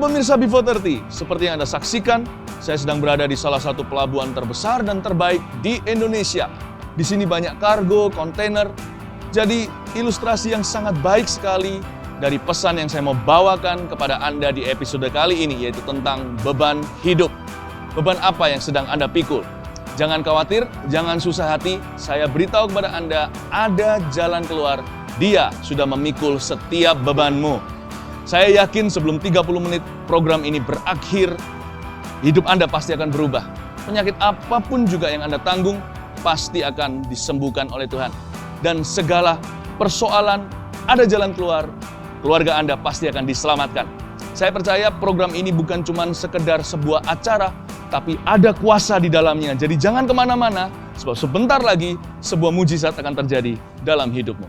Halo pemirsa B430, seperti yang Anda saksikan, saya sedang berada di salah satu pelabuhan terbesar dan terbaik di Indonesia. Di sini banyak kargo, kontainer, jadi ilustrasi yang sangat baik sekali dari pesan yang saya mau bawakan kepada Anda di episode kali ini, yaitu tentang beban hidup. Beban apa yang sedang Anda pikul? Jangan khawatir, jangan susah hati, saya beritahu kepada Anda, ada jalan keluar. Dia sudah memikul setiap bebanmu. Saya yakin sebelum 30 menit program ini berakhir, hidup Anda pasti akan berubah. Penyakit apapun juga yang Anda tanggung, pasti akan disembuhkan oleh Tuhan. Dan segala persoalan, ada jalan keluar, keluarga Anda pasti akan diselamatkan. Saya percaya program ini bukan cuma sekedar sebuah acara, tapi ada kuasa di dalamnya. Jadi jangan kemana-mana, sebab sebentar lagi sebuah mujizat akan terjadi dalam hidupmu.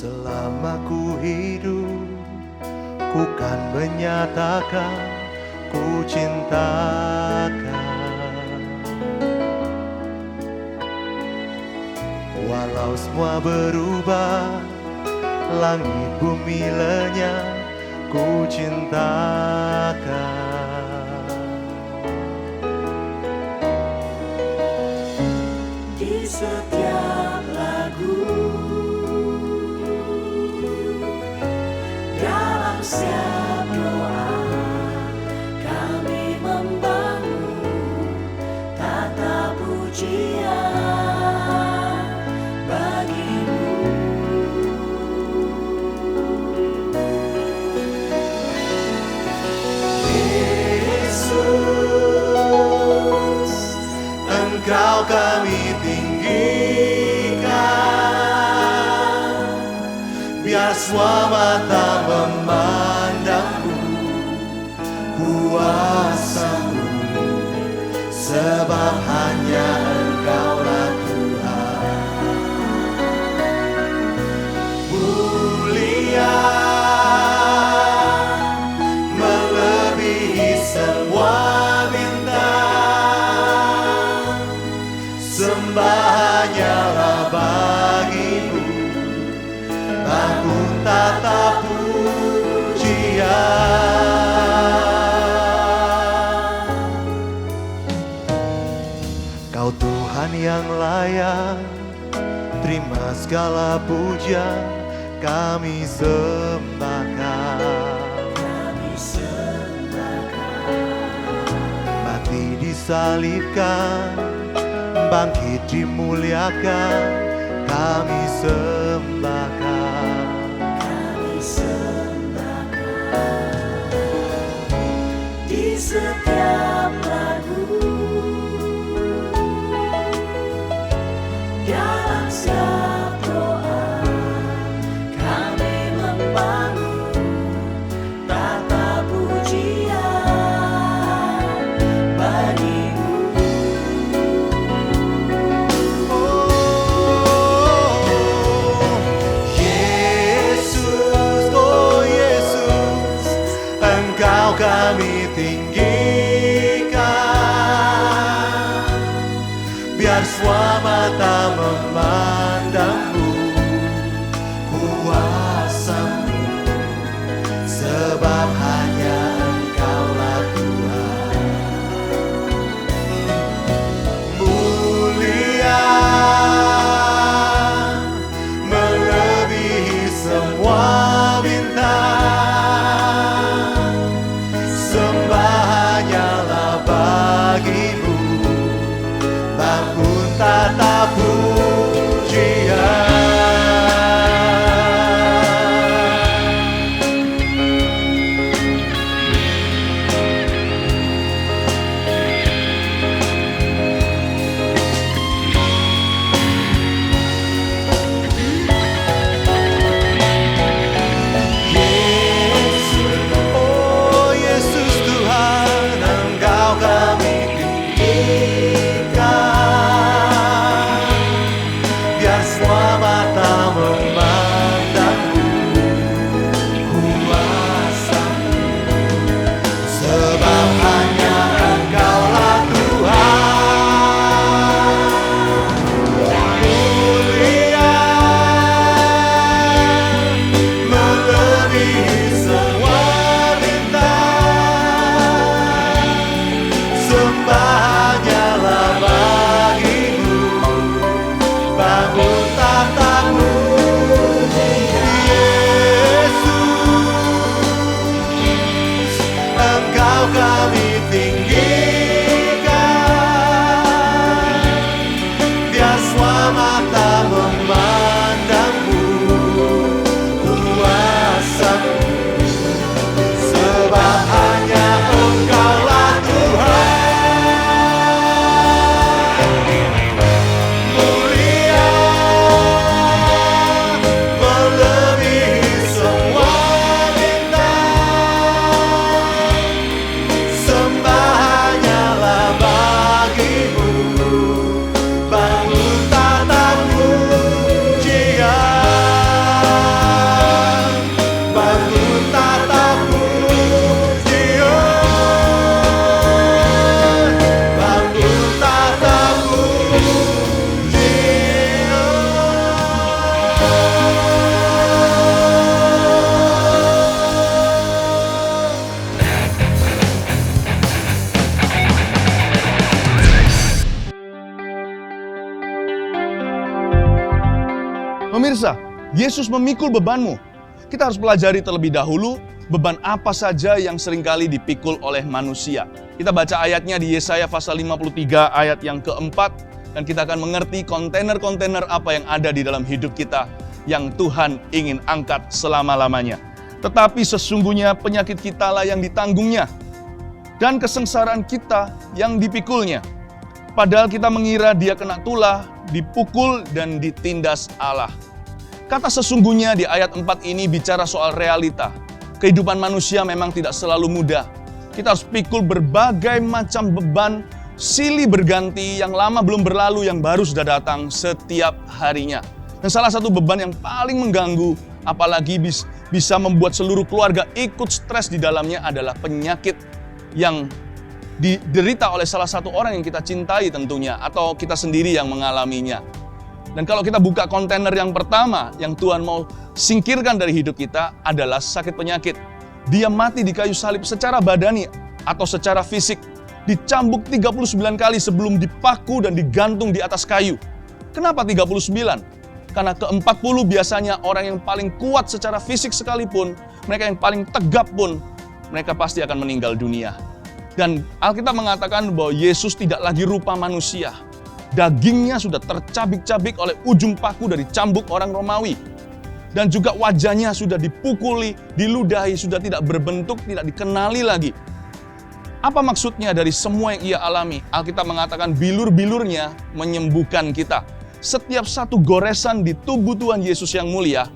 Selama ku hidup, ku kan menyatakan ku cintakan. Walau semua berubah, langit bumi lenyap, ku cintakan. Di setiap lagu, dalam setiap doa, kami membangun tata pujian bagimu. Yesus, Engkau kami tinggikan, biar semua mata memandangmu, kuasa-Mu, sebab hanya Engkaulah Tuhan. Mulia melebihi semua bintang, sembah hanyalah bagimu, bangun tata pujian. Kau Tuhan yang layak, terima segala pujian, kami sembahkan. Mati disalibkan, bangkit dimuliakan, kami sembahkan. Di setiap lagu, dalam setiap doa, kami membangun tata pujian bagimu. Yesus, oh Yesus, Engkau kami tinggikan, biar semua mata memandangmu, kuasa-Mu, sebab hanya Engkaulah Tuhan. Mulia tinggikan, biar semua mata memandangmu, kuasamu, sebab hanya Engkaulah Tuhan. Mulia melebihi semua bintang, sembah hanyalah bagimu. Bangun tata pujian, bangun tata pujian, bangun tata Pemirsa, Yesus memikul bebanmu. Kita harus pelajari terlebih dahulu beban apa saja yang seringkali dipikul oleh manusia. Kita baca ayatnya di Yesaya pasal 53 ayat yang keempat, dan kita akan mengerti kontainer-kontainer apa yang ada di dalam hidup kita yang Tuhan ingin angkat selama-lamanya. Tetapi sesungguhnya penyakit kita lah yang ditanggungnya, dan kesengsaraan kita yang dipikulnya. Padahal kita mengira dia kena tulah, dipukul, dan ditindas Allah. Kata sesungguhnya di ayat 4 ini bicara soal realita. Kehidupan manusia memang tidak selalu mudah. Kita harus pikul berbagai macam beban, silih berganti, yang lama belum berlalu, yang baru sudah datang setiap harinya. Dan salah satu beban yang paling mengganggu, apalagi bisa membuat seluruh keluarga ikut stres di dalamnya, adalah penyakit yang diderita oleh salah satu orang yang kita cintai tentunya, atau kita sendiri yang mengalaminya. Dan kalau kita buka kontainer yang pertama yang Tuhan mau singkirkan dari hidup kita adalah sakit penyakit. Dia mati di kayu salib secara badani atau secara fisik, dicambuk 39 kali sebelum dipaku dan digantung di atas kayu. Kenapa 39? Karena ke-40 biasanya orang yang paling kuat secara fisik sekalipun, mereka yang paling tegap pun, mereka pasti akan meninggal dunia. Dan Alkitab mengatakan bahwa Yesus tidak lagi rupa manusia. Dagingnya sudah tercabik-cabik oleh ujung paku dari cambuk orang Romawi. Dan juga wajahnya sudah dipukuli, diludahi, sudah tidak berbentuk, tidak dikenali lagi. Apa maksudnya dari semua yang ia alami? Alkitab mengatakan bilur-bilurnya menyembuhkan kita. Setiap satu goresan di tubuh Tuhan Yesus yang mulia,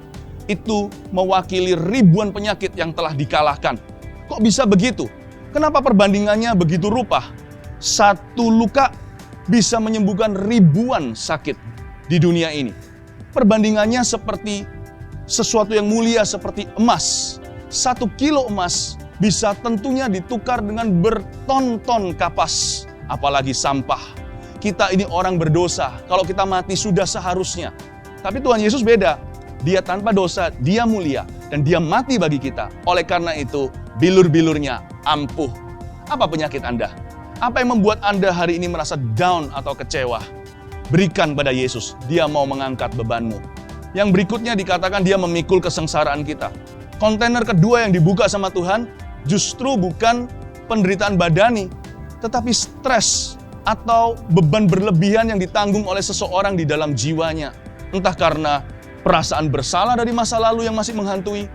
itu mewakili ribuan penyakit yang telah dikalahkan. Kok bisa begitu? Kenapa perbandingannya begitu rupa? Satu luka bisa menyembuhkan ribuan sakit di dunia ini. Perbandingannya seperti sesuatu yang mulia seperti emas. 1 kilo emas bisa tentunya ditukar dengan berton-ton kapas, apalagi sampah. Kita ini orang berdosa, kalau kita mati sudah seharusnya. Tapi Tuhan Yesus beda. Dia tanpa dosa, dia mulia, dan dia mati bagi kita. Oleh karena itu, bilur-bilurnya ampuh. Apa penyakit Anda? Apa yang membuat Anda hari ini merasa down atau kecewa? Berikan pada Yesus, dia mau mengangkat bebanmu. Yang berikutnya dikatakan dia memikul kesengsaraan kita. Kontainer kedua yang dibuka sama Tuhan, justru bukan penderitaan badani, tetapi stres atau beban berlebihan yang ditanggung oleh seseorang di dalam jiwanya. Entah karena perasaan bersalah dari masa lalu yang masih menghantui,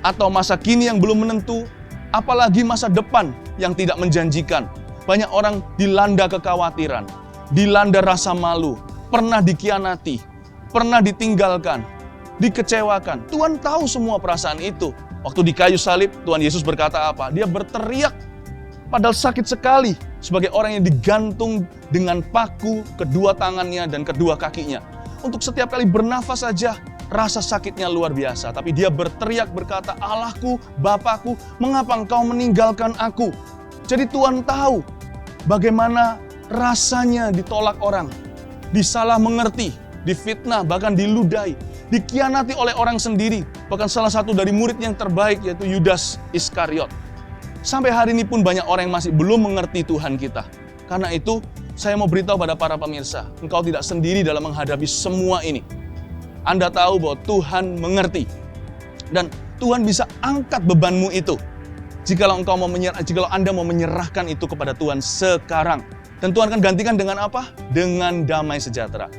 atau masa kini yang belum menentu, apalagi masa depan yang tidak menjanjikan. Banyak orang dilanda kekhawatiran, dilanda rasa malu, pernah dikhianati, pernah ditinggalkan, dikecewakan. Tuhan tahu semua perasaan itu. Waktu di kayu salib, Tuhan Yesus berkata apa? Dia berteriak, padahal sakit sekali, sebagai orang yang digantung dengan paku kedua tangannya dan kedua kakinya. Untuk setiap kali bernafas saja, rasa sakitnya luar biasa. Tapi dia berteriak berkata, Allahku, Bapakku, mengapa engkau meninggalkan aku? Jadi Tuhan tahu bagaimana rasanya ditolak orang, disalah mengerti, difitnah, bahkan diludahi, dikhianati oleh orang sendiri. Bahkan salah satu dari murid yang terbaik yaitu Yudas Iskariot. Sampai hari ini pun banyak orang yang masih belum mengerti Tuhan kita. Karena itu saya mau beritahu pada para pemirsa, engkau tidak sendiri dalam menghadapi semua ini. Anda tahu bahwa Tuhan mengerti. Dan Tuhan bisa angkat bebanmu itu. Jikalau Anda mau menyerahkan itu kepada Tuhan sekarang. Dan Tuhan akan gantikan dengan apa? Dengan damai sejahtera.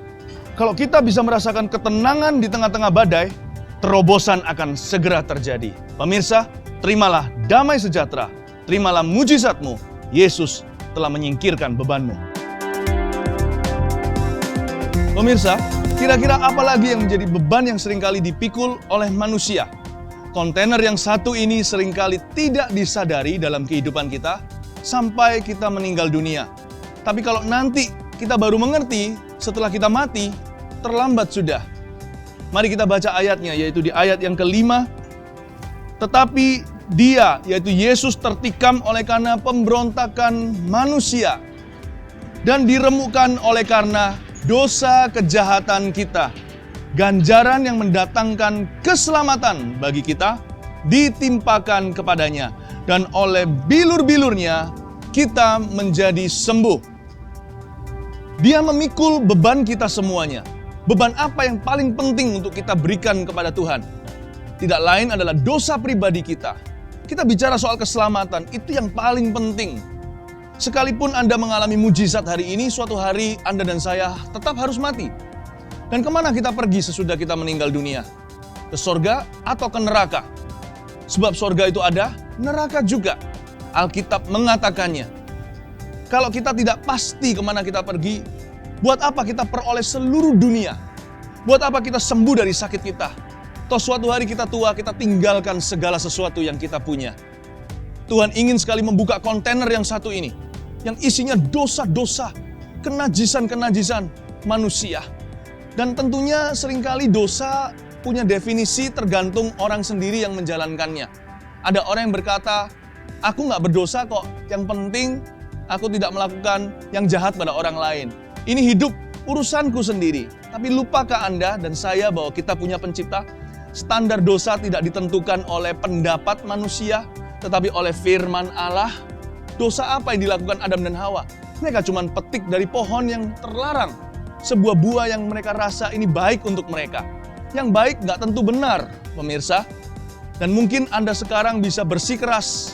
Kalau kita bisa merasakan ketenangan di tengah-tengah badai, terobosan akan segera terjadi. Pemirsa, terimalah damai sejahtera. Terimalah mujizatmu. Yesus telah menyingkirkan bebanmu. Pemirsa, kira-kira apa lagi yang menjadi beban yang seringkali dipikul oleh manusia? Kontainer yang satu ini seringkali tidak disadari dalam kehidupan kita sampai kita meninggal dunia. Tapi kalau nanti kita baru mengerti setelah kita mati, terlambat sudah. Mari kita baca ayatnya, yaitu di ayat yang ke-5. Tetapi dia, yaitu Yesus, tertikam oleh karena pemberontakan manusia dan diremukkan oleh karena dosa kejahatan kita. Ganjaran yang mendatangkan keselamatan bagi kita ditimpakan kepadanya, dan oleh bilur-bilurnya kita menjadi sembuh. Dia memikul beban kita semuanya. Beban apa yang paling penting untuk kita berikan kepada Tuhan? Tidak lain adalah dosa pribadi kita. Kita bicara soal keselamatan, itu yang paling penting. Sekalipun Anda mengalami mujizat hari ini, suatu hari Anda dan saya tetap harus mati. Dan kemana kita pergi sesudah kita meninggal dunia? Ke sorga atau ke neraka? Sebab sorga itu ada, neraka juga. Alkitab mengatakannya. Kalau kita tidak pasti kemana kita pergi, buat apa kita peroleh seluruh dunia? Buat apa kita sembuh dari sakit kita? Toh suatu hari kita tua, kita tinggalkan segala sesuatu yang kita punya. Tuhan ingin sekali membuka kontainer yang satu ini, yang isinya dosa-dosa, kenajisan-kenajisan manusia. Dan tentunya seringkali dosa punya definisi tergantung orang sendiri yang menjalankannya. Ada orang yang berkata, aku nggak berdosa kok, yang penting aku tidak melakukan yang jahat pada orang lain. Ini hidup urusanku sendiri. Tapi lupakah Anda dan saya bahwa kita punya pencipta? Standar dosa tidak ditentukan oleh pendapat manusia, tetapi oleh firman Allah. Dosa apa yang dilakukan Adam dan Hawa? Mereka cuma petik dari pohon yang terlarang. Sebuah buah yang mereka rasa ini baik untuk mereka. Yang baik nggak tentu benar, pemirsa. Dan mungkin Anda sekarang bisa bersikeras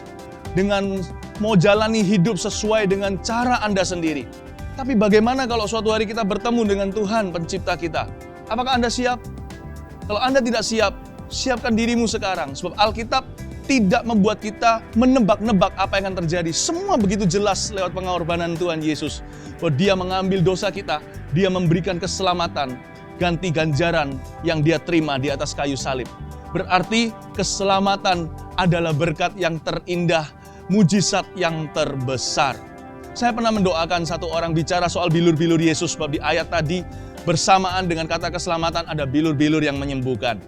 dengan mau jalani hidup sesuai dengan cara Anda sendiri. Tapi bagaimana kalau suatu hari kita bertemu dengan Tuhan pencipta kita? Apakah Anda siap? Kalau Anda tidak siap, siapkan dirimu sekarang. Sebab Alkitab tidak membuat kita menebak-nebak apa yang akan terjadi. Semua begitu jelas lewat pengorbanan Tuhan Yesus. Bahwa Dia mengambil dosa kita, Dia memberikan keselamatan, ganti ganjaran yang Dia terima di atas kayu salib. Berarti keselamatan adalah berkat yang terindah, mujizat yang terbesar. Saya pernah mendoakan satu orang bicara soal bilur-bilur Yesus, sebab di ayat tadi bersamaan dengan kata keselamatan ada bilur-bilur yang menyembuhkan.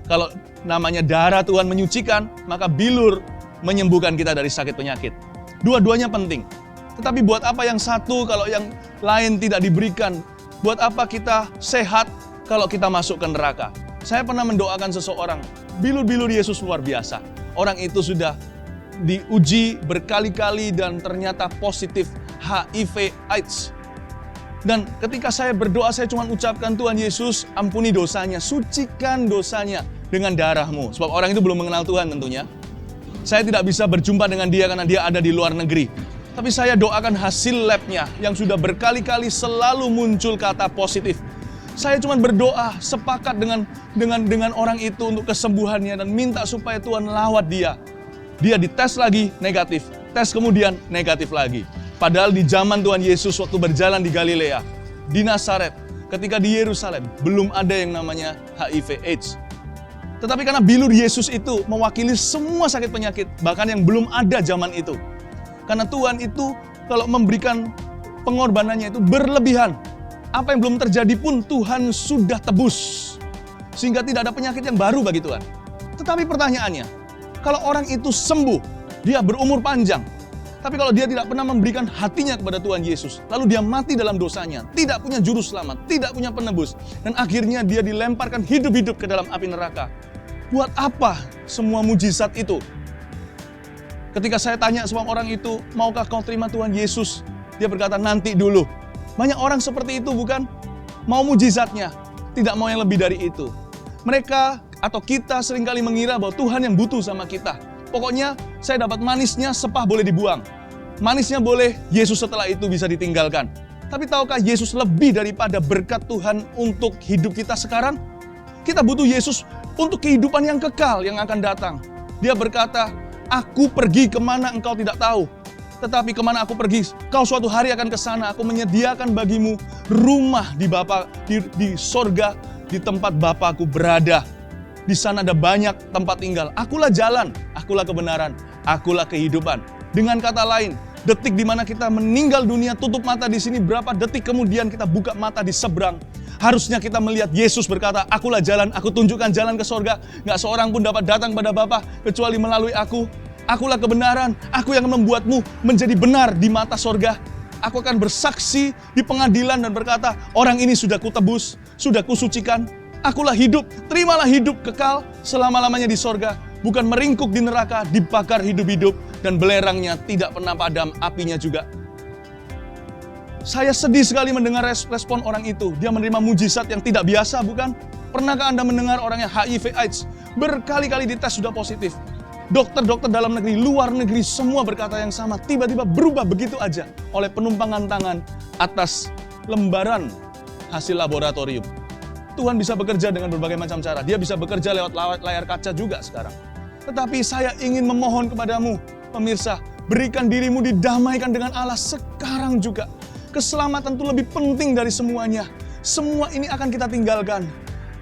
Kalau namanya darah Tuhan menyucikan, maka bilur menyembuhkan kita dari sakit penyakit. Dua-duanya penting. Tetapi buat apa yang satu kalau yang lain tidak diberikan? Buat apa kita sehat kalau kita masuk ke neraka? Saya pernah mendoakan seseorang, bilur-bilur Yesus luar biasa. Orang itu sudah diuji berkali-kali dan ternyata positif HIV AIDS. Dan ketika saya berdoa, saya cuma ucapkan, Tuhan Yesus, ampuni dosanya, sucikan dosanya dengan darah-Mu. Sebab orang itu belum mengenal Tuhan tentunya. Saya tidak bisa berjumpa dengan dia karena dia ada di luar negeri. Tapi saya doakan hasil labnya yang sudah berkali-kali selalu muncul kata positif. Saya cuma berdoa, sepakat dengan orang itu untuk kesembuhannya dan minta supaya Tuhan lawat dia. Dia dites lagi, negatif. Tes kemudian, negatif lagi. Padahal di zaman Tuhan Yesus waktu berjalan di Galilea, di Nazaret, ketika di Yerusalem, belum ada yang namanya HIV AIDS. Tetapi karena bilur Yesus itu mewakili semua sakit penyakit, bahkan yang belum ada zaman itu. Karena Tuhan itu kalau memberikan pengorbanannya itu berlebihan. Apa yang belum terjadi pun Tuhan sudah tebus. Sehingga tidak ada penyakit yang baru bagi Tuhan. Tetapi pertanyaannya, kalau orang itu sembuh, dia berumur panjang. Tapi kalau dia tidak pernah memberikan hatinya kepada Tuhan Yesus, lalu dia mati dalam dosanya, tidak punya juru selamat, tidak punya penebus, dan akhirnya dia dilemparkan hidup-hidup ke dalam api neraka. Buat apa semua mujizat itu? Ketika saya tanya sama orang itu, maukah kau terima Tuhan Yesus? Dia berkata, nanti dulu. Banyak orang seperti itu bukan? Mau mujizatnya, tidak mau yang lebih dari itu. Mereka atau kita seringkali mengira bahwa Tuhan yang butuh sama kita. Pokoknya saya dapat manisnya, sepah boleh dibuang. Manisnya boleh, Yesus setelah itu bisa ditinggalkan. Tapi tahukah Yesus lebih daripada berkat Tuhan untuk hidup kita sekarang? Kita butuh Yesus untuk kehidupan yang kekal yang akan datang. Dia berkata, aku pergi kemana engkau tidak tahu. Tetapi kemana aku pergi, kau suatu hari akan ke sana. Aku menyediakan bagimu rumah di sorga, di tempat Bapakku berada. Di sana ada banyak tempat tinggal. Akulah jalan, akulah kebenaran, akulah kehidupan. Dengan kata lain, detik di mana kita meninggal dunia, tutup mata di sini, berapa detik kemudian kita buka mata di seberang. Harusnya kita melihat Yesus berkata, akulah jalan, aku tunjukkan jalan ke sorga. Gak seorang pun dapat datang pada Bapa kecuali melalui aku. Akulah kebenaran, aku yang membuatmu menjadi benar di mata sorga. Aku akan bersaksi di pengadilan dan berkata, orang ini sudah kutebus, sudah kusucikan. Akulah hidup, terimalah hidup kekal selama-lamanya di sorga. Bukan meringkuk di neraka, dibakar hidup-hidup, dan belerangnya tidak pernah padam apinya juga. Saya sedih sekali mendengar respon orang itu. Dia menerima mujizat yang tidak biasa, bukan? Pernahkah Anda mendengar orang yang HIV AIDS berkali-kali dites sudah positif? Dokter-dokter dalam negeri, luar negeri, semua berkata yang sama. Tiba-tiba berubah begitu aja oleh penumpangan tangan atas lembaran hasil laboratorium. Tuhan bisa bekerja dengan berbagai macam cara. Dia bisa bekerja lewat layar kaca juga sekarang. Tetapi saya ingin memohon kepadamu, pemirsa, berikan dirimu didamaikan dengan Allah sekarang juga. Keselamatan itu lebih penting dari semuanya. Semua ini akan kita tinggalkan.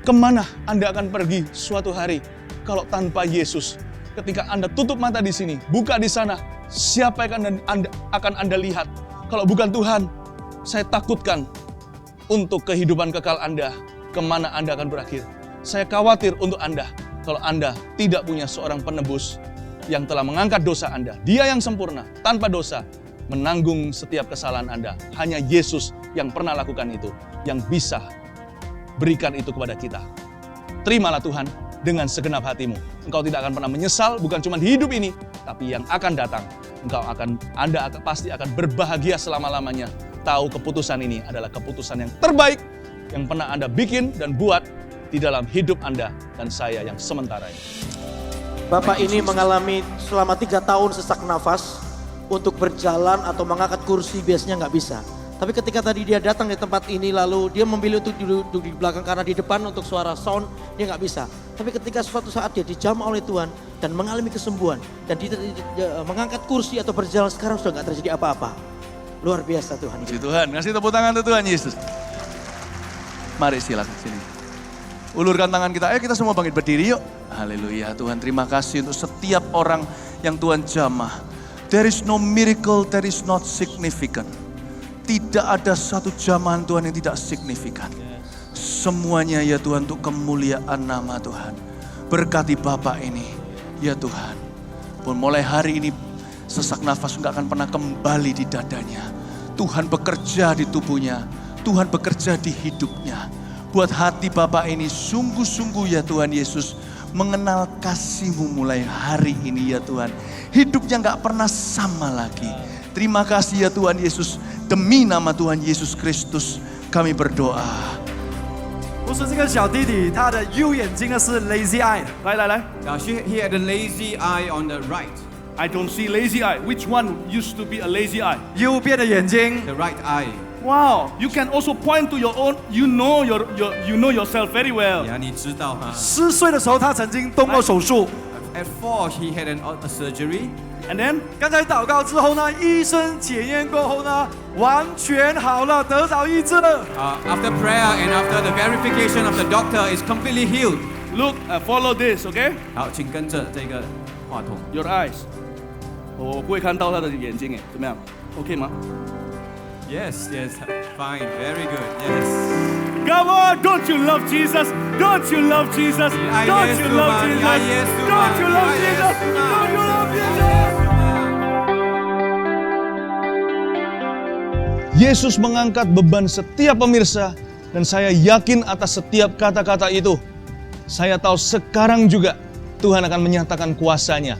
Kemana Anda akan pergi suatu hari kalau tanpa Yesus? Ketika Anda tutup mata di sini, buka di sana, siapa yang akan Anda lihat? Kalau bukan Tuhan, saya takutkan untuk kehidupan kekal Anda. Kemana Anda akan berakhir? Saya khawatir untuk Anda kalau Anda tidak punya seorang penebus yang telah mengangkat dosa Anda. Dia yang sempurna, tanpa dosa, menanggung setiap kesalahan Anda. Hanya Yesus yang pernah lakukan itu, yang bisa berikan itu kepada kita. Terimalah Tuhan dengan segenap hatimu. Engkau tidak akan pernah menyesal, bukan cuma di hidup ini, tapi yang akan datang. Anda pasti akan berbahagia selama-lamanya. Tahu keputusan ini adalah keputusan yang terbaik yang pernah Anda bikin dan buat di dalam hidup Anda dan saya yang sementara ini. Bapak ini mengalami selama 3 tahun sesak nafas untuk berjalan atau mengangkat kursi biasanya nggak bisa. Tapi ketika tadi dia datang di tempat ini lalu dia memilih untuk duduk di belakang karena di depan untuk suara sound dia nggak bisa. Tapi ketika suatu saat dia dijamah oleh Tuhan dan mengalami kesembuhan dan dia mengangkat kursi atau berjalan sekarang sudah nggak terjadi apa-apa. Luar biasa Tuhan. Puji Tuhan, kasih tepuk tangan untuk Tuhan Yesus. Mari silakan sini. Ulurkan tangan kita, ayo kita semua bangkit berdiri yuk. Haleluya, Tuhan terima kasih untuk setiap orang yang Tuhan jamah. There is no miracle, there is not significant. Tidak ada satu jamahan Tuhan yang tidak signifikan. Semuanya ya Tuhan untuk kemuliaan nama Tuhan. Berkati Bapak ini, ya Tuhan. Pun mulai hari ini sesak nafas enggak akan pernah kembali di dadanya. Tuhan bekerja di tubuhnya, Tuhan bekerja di hidupnya. Buat hati Bapak ini sungguh-sungguh ya Tuhan Yesus mengenal kasih-Mu mulai hari ini ya Tuhan. Hidupnya enggak pernah sama lagi. Terima kasih ya Tuhan Yesus. Demi nama Tuhan Yesus Kristus kami berdoa. 不是这个小弟弟，他的右眼睛呢是 lazy eye。来， Now he had a lazy eye on the right, I don't see lazy eye. Which one used to be a lazy eye? 右边的眼睛。 the right eye. Wow, you can also point to your own. You know yourself very well. 呀，你知道哈10岁的时候，他曾经动过手术。 ？At 4 he had a surgery. And then 刚才祷告之后呢，医生检验过后呢，完全好了，得着医治了。 After prayer and after the verification of the doctor, is completely healed. look, follow this, okay? 好，请跟着这个话筒。 Your eyes. 我不会看到他的眼睛，怎么样？OK 吗？ Yes, fine, very good. Yes. Come on, don't you love Jesus? Don't you love Jesus? Ah, Don't yes, you love Tuhan. Jesus? Ah, yes, Tuhan. Don't you love Ah, yes, Jesus? Tuhan. Don't you love Jesus? Yesus mengangkat beban setiap pemirsa dan saya yakin atas setiap kata-kata itu. Saya tahu sekarang juga Tuhan akan menyatakan kuasa-Nya.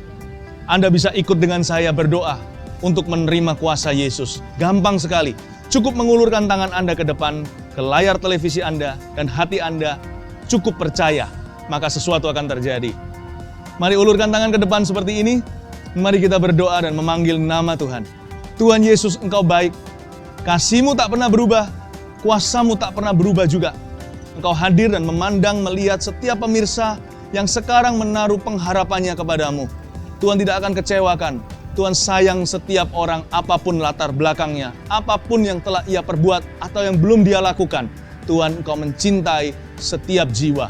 Anda bisa ikut dengan saya berdoa untuk menerima kuasa Yesus. Gampang sekali. Cukup mengulurkan tangan Anda ke depan, ke layar televisi Anda, dan hati Anda cukup percaya, maka sesuatu akan terjadi. Mari ulurkan tangan ke depan seperti ini. Mari kita berdoa dan memanggil nama Tuhan. Tuhan Yesus, Engkau baik. Kasih-Mu tak pernah berubah. Kuasa-Mu tak pernah berubah juga. Engkau hadir dan memandang melihat setiap pemirsa yang sekarang menaruh pengharapannya kepadamu. Tuhan tidak akan kecewakan. Tuhan sayang setiap orang apapun latar belakangnya, apapun yang telah ia perbuat atau yang belum dia lakukan. Tuhan, Engkau mencintai setiap jiwa.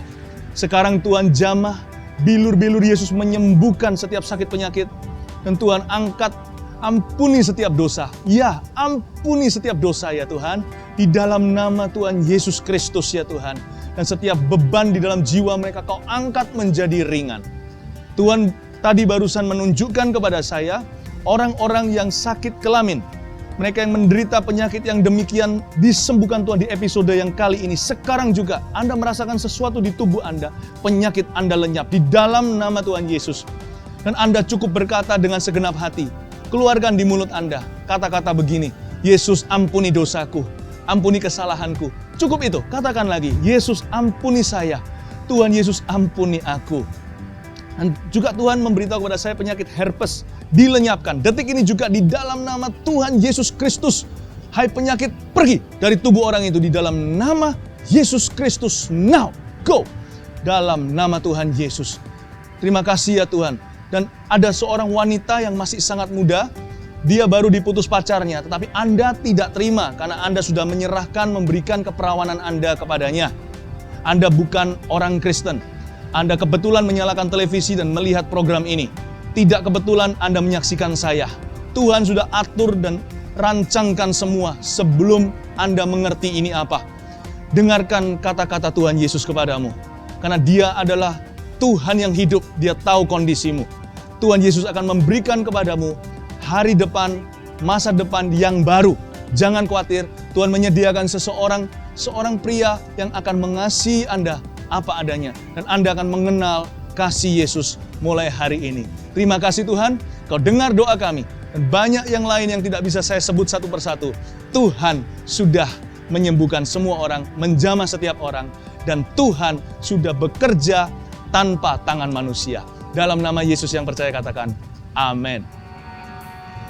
Sekarang Tuhan jamah, bilur-bilur Yesus menyembuhkan setiap sakit penyakit. Dan Tuhan angkat, ampuni setiap dosa. Ya, ampuni setiap dosa ya Tuhan. Di dalam nama Tuhan Yesus Kristus ya Tuhan. Dan setiap beban di dalam jiwa mereka Kau angkat menjadi ringan. Tuhan tadi barusan menunjukkan kepada saya orang-orang yang sakit kelamin. Mereka yang menderita penyakit yang demikian disembuhkan Tuhan di episode yang kali ini. Sekarang juga Anda merasakan sesuatu di tubuh Anda. Penyakit Anda lenyap di dalam nama Tuhan Yesus. Dan Anda cukup berkata dengan segenap hati. Keluarkan di mulut Anda kata-kata begini. Yesus, ampuni dosaku. Ampuni kesalahanku. Cukup itu. Katakan lagi. Yesus, ampuni saya. Tuhan Yesus, ampuni aku. Dan juga Tuhan memberitahu kepada saya penyakit herpes dilenyapkan. Detik ini juga di dalam nama Tuhan Yesus Kristus. Hai penyakit, pergi dari tubuh orang itu di dalam nama Yesus Kristus. Now, go. Dalam nama Tuhan Yesus. Terima kasih ya Tuhan. Dan ada seorang wanita yang masih sangat muda. Dia baru diputus pacarnya. Tetapi Anda tidak terima karena Anda sudah menyerahkan, memberikan keperawanan Anda kepadanya. Anda bukan orang Kristen. Anda kebetulan menyalakan televisi dan melihat program ini. Tidak kebetulan Anda menyaksikan saya. Tuhan sudah atur dan rancangkan semua sebelum Anda mengerti ini apa. Dengarkan kata-kata Tuhan Yesus kepadamu. Karena Dia adalah Tuhan yang hidup, Dia tahu kondisimu. Tuhan Yesus akan memberikan kepadamu hari depan, masa depan yang baru. Jangan khawatir, Tuhan menyediakan seorang pria yang akan mengasihi Anda apa adanya. Dan Anda akan mengenal kasih Yesus mulai hari ini. Terima kasih Tuhan, Kau dengar doa kami. Dan banyak yang lain yang tidak bisa saya sebut satu persatu. Tuhan sudah menyembuhkan semua orang, menjamah setiap orang. Dan Tuhan sudah bekerja tanpa tangan manusia. Dalam nama Yesus yang percaya katakan, amin.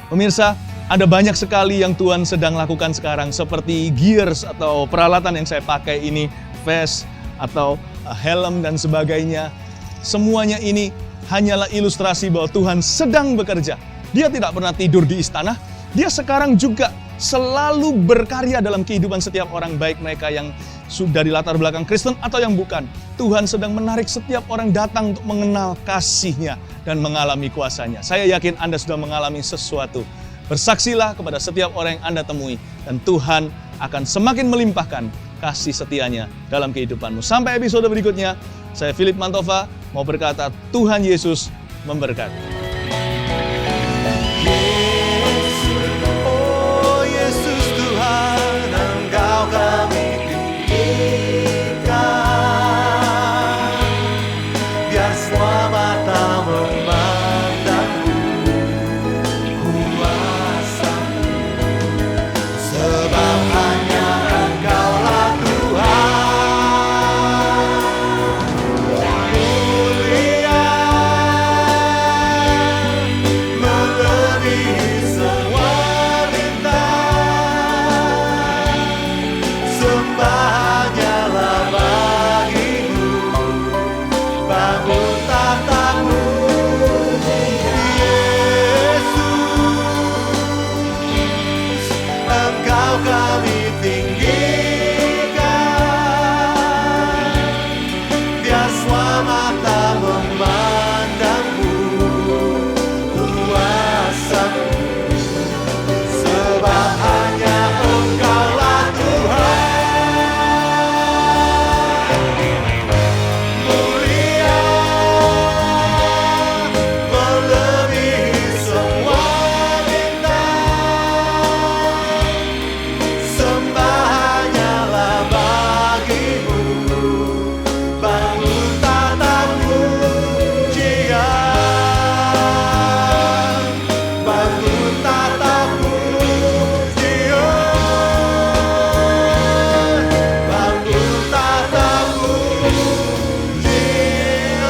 Pemirsa, ada banyak sekali yang Tuhan sedang lakukan sekarang. Seperti gears atau peralatan yang saya pakai ini, vest atau helm dan sebagainya. Semuanya ini hanyalah ilustrasi bahwa Tuhan sedang bekerja. Dia tidak pernah tidur di istana. Dia sekarang juga selalu berkarya dalam kehidupan setiap orang, baik mereka yang sudah di latar belakang Kristen atau yang bukan. Tuhan sedang menarik setiap orang datang untuk mengenal kasih-Nya dan mengalami kuasa-Nya. Saya yakin Anda sudah mengalami sesuatu. Bersaksilah kepada setiap orang yang Anda temui. Dan Tuhan akan semakin melimpahkan kasih setia-Nya dalam kehidupanmu. Sampai episode berikutnya, saya Philip Mantova mau berkata Tuhan Yesus memberkati. Oh Yesus Tuhan, Engkau kami tinggikan, biar semua mata memandangmu, kuasa-Mu, sebab hanya Engkaulah Tuhan. Mulia melebihi semua bintang, sembah hanyalah bagimu, bangun tahta-Mu, Yesus, Engkau kami tinggikan, biar semua mata memandangmu, kuasa-Mu, sebab hanya Engkaulah Tuhan. Mulia melebihi semua bintang, sembah hanyalah bagimu, bangun tahta-Mu, Jihan, bangun tahta-Mu, Jihan, bangun tahta-Mu, Jihan.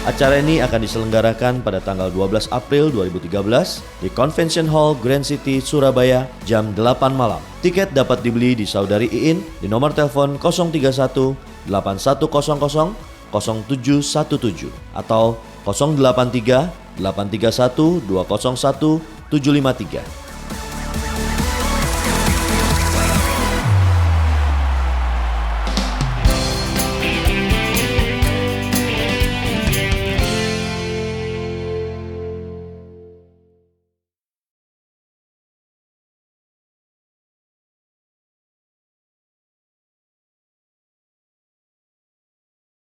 Acara ini akan diselenggarakan pada tanggal 12 April 2013 di Convention Hall Grand City, Surabaya jam 8 malam. Tiket dapat dibeli di Saudari Iin di nomor telepon 031 8100 0717 atau 083 831 201 753.